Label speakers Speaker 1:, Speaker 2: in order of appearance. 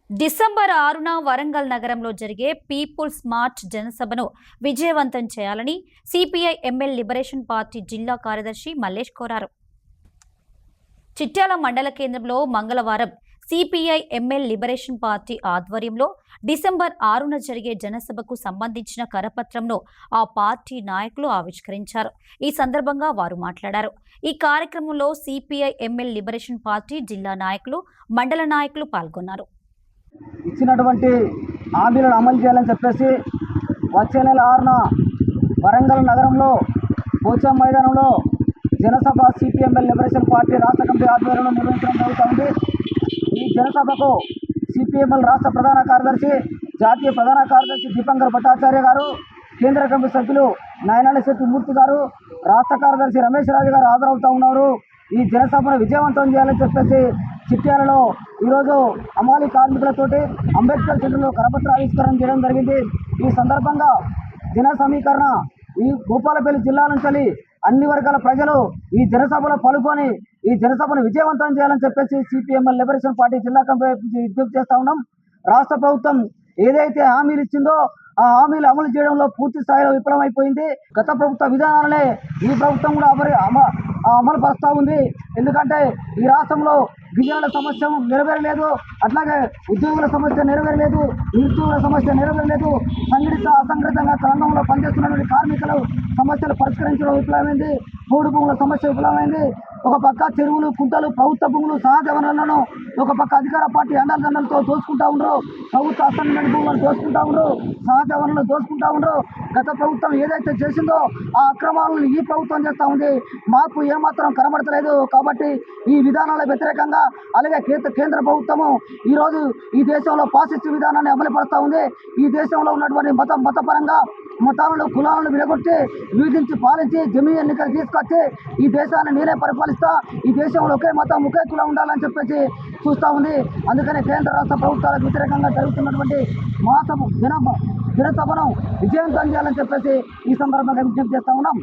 Speaker 1: December 6న Warangal నగరంలో జరిగే peoples March జనసభను విజయవంతం చేయాలని సిపిఐ ఎంఎల్ లిబరేషన్ పార్టీ జిల్లా కార్యదర్శి మల్లేష్ కోరారు. చిట్యాల మండల కేంద్రంలో మంగళవారం సిపిఐ ఎంఎల్ లిబరేషన్ పార్టీ ఆధ్వర్యంలో డిసెంబర్ 6న జరిగే జనసభకు సంబంధించిన కరపత్రంను ఆ పార్టీ నాయకులు ఆవిష్కరించారు. ఈ సందర్భంగా వారు మాట్లాడారు. ఈ కార్యక్రమంలో సిపిఐ ఎంఎల్ లిబరేషన్ పార్టీ జిల్లా నాయకులు, మండల నాయకులు పాల్గొన్నారు.
Speaker 2: ఇచ్చినటువంటి హామీలను అమలు చేయాలని చెప్పేసి వచ్చే నెల 6న వరంగల్ నగరంలో పోచం మైదానంలో జనసభ సిపిఎంఎల్ లిబరేషన్ పార్టీ రాష్ట్ర కమిటీ ఆధ్వర్యంలో నిర్వహించడం జరుగుతుంది. ఈ జనసభకు సిపిఎంఎల్ రాష్ట్ర ప్రధాన కార్యదర్శి, జాతీయ ప్రధాన కార్యదర్శి దీపంకర్ భట్టాచార్య గారు, కేంద్ర కమిటీ సభ్యులు నాయనాల శెట్టి మూర్తి గారు, రాష్ట్ర కార్యదర్శి రమేష్ రాజు గారు హాజరవుతూ ఉన్నారు. ఈ జనసభను విజయవంతం చేయాలని చెప్పేసి చిట్యాలలో ఈరోజు అమాలి కార్మికులతోటి అంబేద్కర్ సెంటర్లో కరపత్ర ఆవిష్కరణ చేయడం జరిగింది. ఈ సందర్భంగా జన సమీకరణ ఈ భూపాలపల్లి జిల్లా నుంచి అన్ని వర్గాల ప్రజలు ఈ జనసభలో పాల్గొని ఈ జనసభను విజయవంతం చేయాలని చెప్పేసి సిపిఎంఎల్ లిబరేషన్ పార్టీ జిల్లా కమిటీ విజ్ఞప్తి చేస్తా ఉన్నాం. రాష్ట్ర ప్రభుత్వం ఏదైతే హామీలు ఇచ్చిందో ఆ హామీలు అమలు చేయడంలో పూర్తి స్థాయిలో విఫలమైపోయింది. గత ప్రభుత్వ విధానాలనే ఈ ప్రభుత్వం కూడా అమలు పరుస్తూ ఉంది. ఎందుకంటే ఈ రాష్ట్రంలో గిరిజనుల సమస్య నెరవేరలేదు, అట్లాగే ఉద్యోగుల సమస్య నెరవేరలేదు, నిరుద్యోగుల సమస్య నెరవేరలేదు, సంఘటిత అసంఘటితంగా రంగంలో పనిచేస్తున్నటువంటి కార్మికులు సమస్యలు పరిష్కరించడం విఫలమైంది, మూడు భూముల సమస్య విఫలమైంది. ఒక పక్క చెరువులు, కుంటలు, ప్రభుత్వ భూములు, సహజ వనరులను ఒక పక్క అధికార పార్టీ అండదండలతో దోచుకుంటా ఉండరు, ప్రభుత్వ అసైన్మెంట్ భూములను దోచుకుంటా ఉండరు, సహజ వనరులను దోచుకుంటా ఉండరు. గత ప్రభుత్వం ఏదైతే చేసిందో ఆ అక్రమాలను ఈ ప్రభుత్వం చేస్తూ ఉంది. మార్పు ఏమాత్రం కనబడతలేదు. కాబట్టి ఈ విధానాల వ్యతిరేకంగా అలాగే కేంద్ర ప్రభుత్వము ఈరోజు ఈ దేశంలో ఫాసిస్ట్ విధానాన్ని అమలుపరుస్తూ ఉంది. ఈ దేశంలో ఉన్నటువంటి మతపరంగా మతాలను, కులాలను విడగొట్టి వీధించి పాలించి జమీ ఎన్నికలు తీసుకొచ్చి ఈ దేశాన్ని నేనే పరిపాలిస్తా, ఈ దేశంలో ఒకే మతం ఒకే కులం ఉండాలని చెప్పేసి చూస్తూ ఉంది. అందుకనే కేంద్ర రాష్ట్ర ప్రభుత్వాలకు వ్యతిరేకంగా జరుగుతున్నటువంటి జనసభను విజయవంతం చేయాలని చెప్పేసి ఈ సందర్భంగా విజ్ఞప్తి చేస్తూ ఉన్నాం.